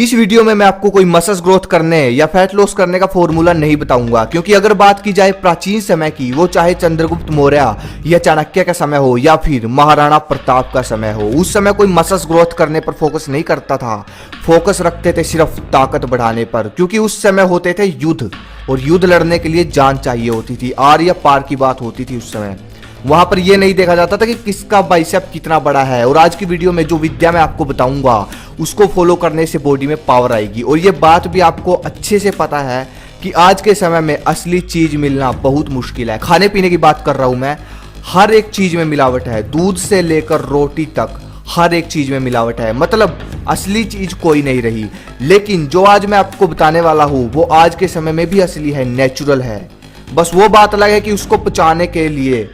इस वीडियो में मैं आपको कोई मसल्स ग्रोथ करने या फैट लॉस करने का फॉर्मूला नहीं बताऊंगा, क्योंकि अगर बात की जाए प्राचीन समय की, वो चाहे चंद्रगुप्त मौर्य या चाणक्य का समय हो या फिर महाराणा प्रताप का समय हो, उस समय कोई मसल्स ग्रोथ करने पर फोकस नहीं करता था। फोकस रखते थे सिर्फ ताकत बढ़ाने पर, क्योंकि उस समय होते थे युद्ध, और युद्ध लड़ने के लिए जान चाहिए होती थी। आर या पार की बात होती थी उस समय। वहां पर यह नहीं देखा जाता था कि किसका बाइसेप कितना बड़ा है। और आज की वीडियो में जो विद्या मैं आपको बताऊंगा, उसको फॉलो करने से बॉडी में पावर आएगी। और ये बात भी आपको अच्छे से पता है कि आज के समय में असली चीज मिलना बहुत मुश्किल है। खाने पीने की बात कर रहा हूं मैं, हर एक चीज में मिलावट है, दूध से लेकर रोटी तक हर एक चीज में मिलावट है। मतलब असली चीज कोई नहीं रही। लेकिन जो आज मैं आपको बताने वाला हूं, वो आज के समय में भी असली है, नेचुरल है। बस वो बात अलग है कि उसको पचाने के लिए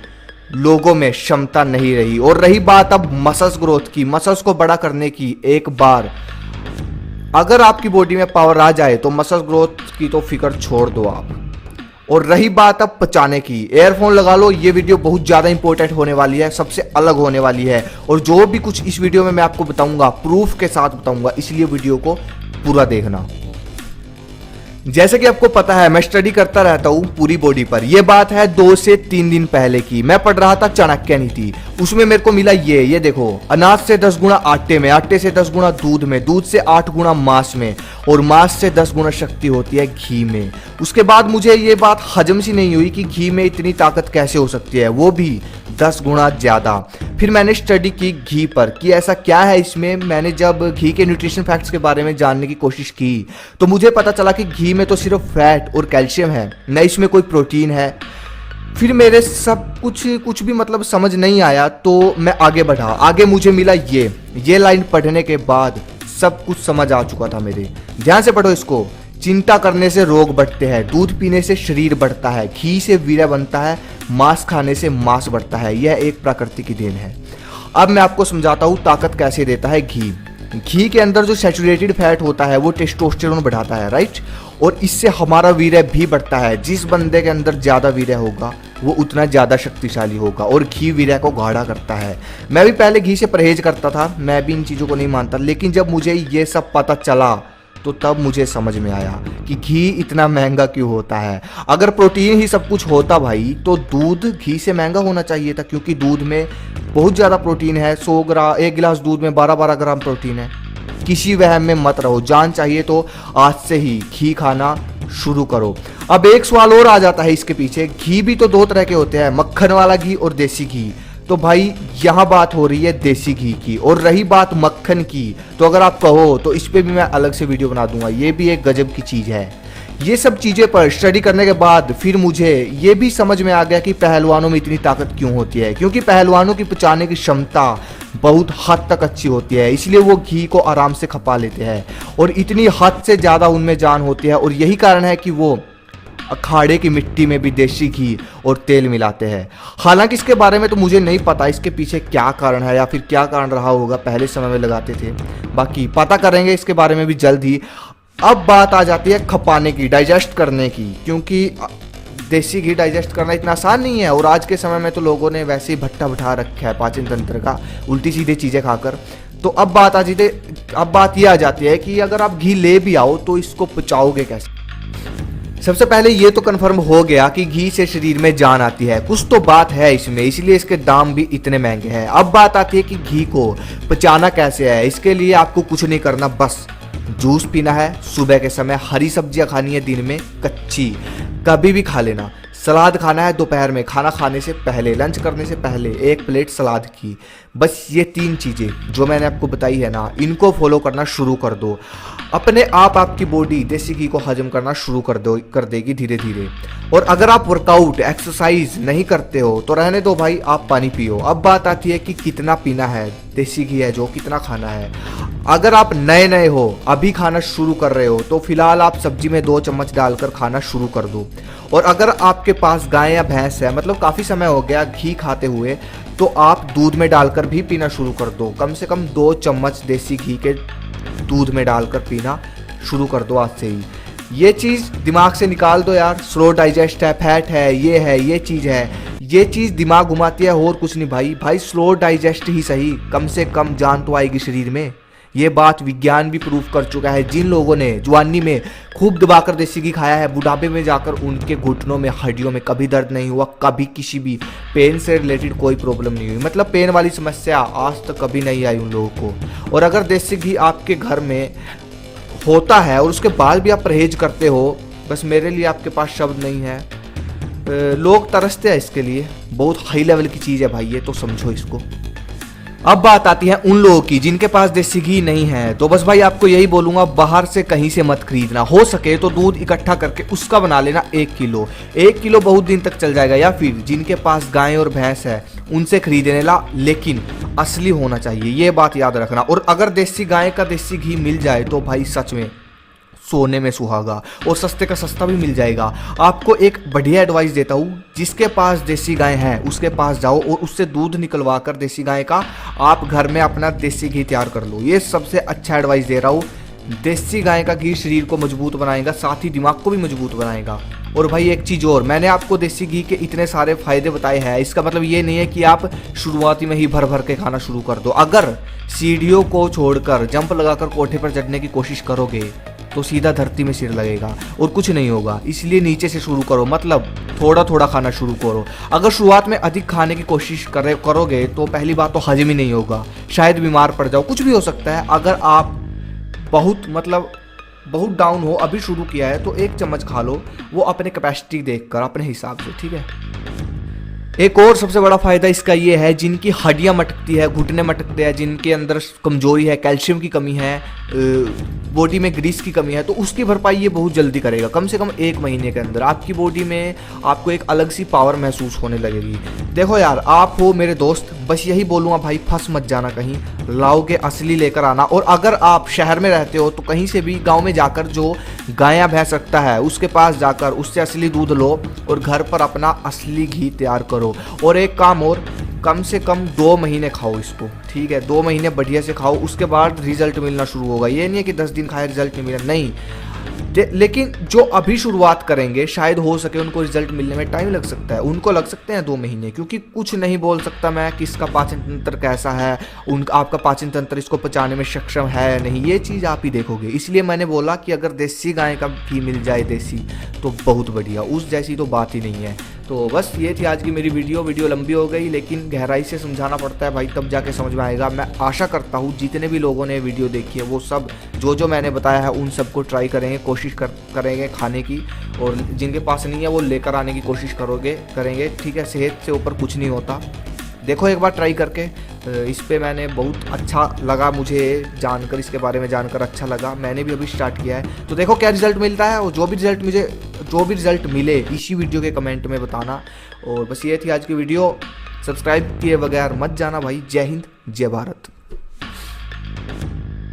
लोगों में क्षमता नहीं रही। और रही बात अब मसल्स ग्रोथ की, मसल्स को बड़ा करने की, एक बार अगर आपकी बॉडी में पावर आ जाए तो मसल्स ग्रोथ की तो फिक्र छोड़ दो आप। और रही बात अब पचाने की, एयरफोन लगा लो, ये वीडियो बहुत ज़्यादा इंपॉर्टेंट होने वाली है, सबसे अलग होने वाली है। और जो भी कुछ इस वीडियो में मैं आपको बताऊंगा, प्रूफ के साथ बताऊंगा, इसलिए वीडियो को पूरा देखना। जैसे कि आपको पता है, मैं स्टडी करता रहता हूँ पूरी बॉडी पर। यह बात है 2 से 3 दिन पहले की। मैं पढ़ रहा था चाणक्य नीति, उसमें मेरे को मिला ये देखो, अनाज से 10 गुना आटे में, आटे से 10 गुना दूध में, दूध से 8 गुना मांस में, और मांस से 10 गुना शक्ति होती है घी में। उसके बाद मुझे ये बात हजम सी नहीं हुई कि घी में इतनी ताकत कैसे हो सकती है, वो भी 10 गुना ज्यादा। फिर मैंने स्टडी की घी पर कि ऐसा क्या है इसमें। मैंने जब घी के न्यूट्रिशन फैक्ट्स के बारे में जानने की कोशिश की, तो मुझे पता चला कि घी में तो सिर्फ फैट और कैल्शियम है, न इसमें कोई प्रोटीन है। फिर मेरे सब कुछ भी मतलब समझ नहीं आया, तो मैं आगे बढ़ा। आगे मुझे मिला ये लाइन पढ़ने के बाद सब कुछ समझ आ चुका था मेरे। ध्यान से पढ़ो इसको। चिंता करने से रोग बढ़ते हैं, दूध पीने से शरीर बढ़ता है, घी से वीर्य बनता है, मांस खाने से मांस बढ़ता है। यह एक प्रकृति की देन है। अब मैं आपको समझाता हूँ ताकत कैसे देता है घी। घी के अंदर जो सैचुरेटेड फैट होता है, वो टेस्टोस्टेरोन बढ़ाता है, राइट। और इससे हमारा वीर्य भी बढ़ता है। जिस बंदे के अंदर ज्यादा वीर्य होगा, वो उतना ज्यादा शक्तिशाली होगा। और घी वीर्य को गाढ़ा करता है। मैं भी पहले घी से परहेज करता था, मैं भी इन चीजों को नहीं मानता। लेकिन जब मुझे ये सब पता चला, तो तब मुझे समझ में आया कि घी इतना महंगा क्यों होता है। अगर प्रोटीन ही सब कुछ होता भाई, तो दूध घी से महंगा होना चाहिए था, क्योंकि दूध में बहुत ज़्यादा प्रोटीन है। 100 ग्राम, 1 गिलास दूध में 12-12 ग्राम प्रोटीन है। किसी वहम में मत रहो, जान चाहिए तो आज से ही घी खाना शुरू करो। अब एक सवाल और आ जाता है इसके पीछे, घी भी तो 2 तरह के होते हैं, मक्खन वाला घी और देसी घी। तो भाई यहाँ बात हो रही है देसी घी की। और रही बात मक्खन की, तो अगर आप कहो तो इस पे भी मैं अलग से वीडियो बना दूंगा। ये भी एक गजब की चीज़ है। ये सब चीज़ें पर स्टडी करने के बाद फिर मुझे ये भी समझ में आ गया कि पहलवानों में इतनी ताकत क्यों होती है। क्योंकि पहलवानों की पचाने की क्षमता बहुत हद तक अच्छी होती है, इसलिए वो घी को आराम से खपा लेते हैं। और इतनी हद से ज़्यादा उनमें जान होती है। और यही कारण है कि वो अखाड़े की मिट्टी में भी देसी घी और तेल मिलाते हैं। हालांकि इसके बारे में तो मुझे नहीं पता इसके पीछे क्या कारण है, या फिर क्या कारण रहा होगा, पहले समय में लगाते थे। बाकी पता करेंगे इसके बारे में भी जल्द ही। अब बात आ जाती है खपाने की, डाइजेस्ट करने की। क्योंकि देसी घी डाइजेस्ट करना इतना आसान नहीं है। और आज के समय में तो लोगों ने वैसे ही भट्टा बिठा रखा है पाचन तंत्र का, उल्टी सीधे चीज़ें खाकर। तो अब बात ये आ जाती है कि अगर आप घी ले भी आओ, तो इसको पचाओगे कैसे। सबसे पहले ये तो कंफर्म हो गया कि घी से शरीर में जान आती है, कुछ तो बात है इसमें, इसलिए इसके दाम भी इतने महंगे हैं। अब बात आती है कि घी को पचाना कैसे है। इसके लिए आपको कुछ नहीं करना, बस जूस पीना है सुबह के समय, हरी सब्जियां खानी है दिन में कच्ची, कभी भी खा लेना। सलाद खाना है दोपहर में, खाना खाने से पहले, लंच करने से पहले 1 प्लेट सलाद की। बस ये 3 चीज़ें जो मैंने आपको बताई है ना, इनको फॉलो करना शुरू कर दो। अपने आप आपकी बॉडी देसी घी को हजम करना शुरू कर देगी धीरे धीरे। और अगर आप वर्कआउट, एक्सरसाइज नहीं करते हो, तो रहने दो भाई, आप पानी पियो। अब बात आती है कि कितना पीना है, देसी घी है जो, कितना खाना है। अगर आप नए हो, अभी खाना शुरू कर रहे हो, तो फिलहाल आप सब्जी में 2 चम्मच डालकर खाना शुरू कर दो। और अगर आपके पास गाय या भैंस है, मतलब काफ़ी समय हो गया घी खाते हुए, तो आप दूध में डालकर भी पीना शुरू कर दो। कम से कम 2 चम्मच देसी घी के दूध में डालकर पीना शुरू कर दो आज से ही। ये चीज़ दिमाग से निकाल दो यार। स्लो डाइजेस्ट है, फैट है, ये चीज़ है, ये चीज़ दिमाग घुमाती है और कुछ नहीं भाई। स्लो डाइजेस्ट ही सही, कम से कम जान तो आएगी शरीर में। ये बात विज्ञान भी प्रूव कर चुका है। जिन लोगों ने जवानी में खूब दबाकर देसी घी खाया है, बुढ़ापे में जाकर उनके घुटनों में, हड्डियों में कभी दर्द नहीं हुआ, कभी किसी भी पेन से रिलेटेड कोई प्रॉब्लम नहीं हुई। मतलब पेन वाली समस्या आज तक कभी नहीं आई उन लोगों को। और अगर देसी घी आपके घर में होता है और उसके बाद भी आप परहेज करते हो, बस मेरे लिए आपके पास शब्द नहीं है। लोग तरसते हैं इसके लिए, बहुत हाई लेवल की चीज़ है भाई ये, तो समझो इसको। अब बात आती है उन लोगों की जिनके पास देसी घी नहीं है, तो बस भाई आपको यही बोलूंगा, बाहर से कहीं से मत खरीदना। हो सके तो दूध इकट्ठा करके उसका बना लेना 1 किलो। 1 किलो बहुत दिन तक चल जाएगा। या फिर जिनके पास गाय और भैंस है उनसे खरीदने ला, लेकिन असली होना चाहिए, ये बात याद रखना। और अगर देसी गाय का देसी घी मिल जाए तो भाई सच में सोने में सुहागा, और सस्ते का सस्ता भी मिल जाएगा। आपको एक बढ़िया एडवाइस देता हूँ, जिसके पास देसी गाय है उसके पास जाओ और उससे दूध निकलवा कर देसी गाय का आप घर में अपना देसी घी तैयार कर लो। ये सबसे अच्छा एडवाइस दे रहा हूँ। देसी गाय का घी शरीर को मजबूत बनाएगा, साथ ही दिमाग को भी मजबूत बनाएगा। और भाई एक चीज़ और, मैंने आपको देसी घी के इतने सारे फायदे बताए हैं, इसका मतलब ये नहीं है कि आप शुरुआती में ही भर भर के खाना शुरू कर दो। अगर सीढ़ियों को छोड़कर जंप लगाकर कोठे पर चढ़ने की कोशिश करोगे तो सीधा धरती में सिर लगेगा और कुछ नहीं होगा। इसलिए नीचे से शुरू करो, मतलब थोड़ा थोड़ा खाना शुरू करो। अगर शुरुआत में अधिक खाने की कोशिश करोगे तो पहली बात तो हजम ही नहीं होगा, शायद बीमार पड़ जाओ, कुछ भी हो सकता है। अगर आप बहुत डाउन हो, अभी शुरू किया है, तो 1 चम्मच खा लो, वो अपने कैपेसिटी देखकर, अपने हिसाब से, ठीक है। एक और सबसे बड़ा फायदा इसका ये है, जिनकी हड्डियां मटकती है, घुटने मटकते हैं, जिनके अंदर कमजोरी है, कैल्शियम की कमी है, बॉडी में ग्रीस की कमी है, तो उसकी भरपाई ये बहुत जल्दी करेगा। कम से कम 1 महीने के अंदर आपकी बॉडी में आपको एक अलग सी पावर महसूस होने लगेगी। देखो यार, आप हो मेरे दोस्त, बस यही बोलूँगा भाई, फंस मत जाना कहीं, लाओगे असली लेकर आना। और अगर आप शहर में रहते हो तो कहीं से भी गाँव में जाकर जो गाय भैंस रखता है उसके पास जाकर उससे असली दूध लो और घर पर अपना असली घी तैयार करो। और एक काम और, कम से कम 2 महीने खाओ इसको, ठीक है। 2 महीने बढ़िया से खाओ, उसके बाद रिजल्ट मिलना शुरू होगा। ये नहीं है कि 10 दिन खाए रिजल्ट नहीं मिला, नहीं। लेकिन जो अभी शुरुआत करेंगे शायद हो सके उनको रिजल्ट मिलने में टाइम लग सकता है, उनको लग सकते हैं 2 महीने, क्योंकि कुछ नहीं बोल सकता मैं किसका पाचन तंत्र कैसा है, आपका पाचन तंत्र इसको पचाने में सक्षम है या नहीं, ये चीज़ आप ही देखोगे। इसलिए मैंने बोला कि अगर देसी गाय का घी मिल जाए देसी, तो बहुत बढ़िया, उस जैसी तो बात ही नहीं है। तो बस ये थी आज की मेरी वीडियो लंबी हो गई, लेकिन गहराई से समझाना पड़ता है भाई, तब जाके समझ में आएगा। मैं आशा करता हूँ जितने भी लोगों ने वीडियो देखी है वो सब जो मैंने बताया है उन सबको ट्राई करेंगे, कोशिश करेंगे खाने की, और जिनके पास नहीं है वो लेकर आने की कोशिश करेंगे, ठीक है। सेहत से ऊपर कुछ नहीं होता, देखो एक बार ट्राई करके। इस पे मैंने बहुत अच्छा लगा, मुझे जानकर, इसके बारे में जानकर अच्छा लगा। मैंने भी अभी स्टार्ट किया है, तो देखो क्या रिजल्ट मिलता है। और जो भी रिजल्ट मिले इसी वीडियो के कमेंट में बताना। और बस ये थी आज की वीडियो, सब्सक्राइब किए बगैर मत जाना भाई। जय हिंद, जय भारत।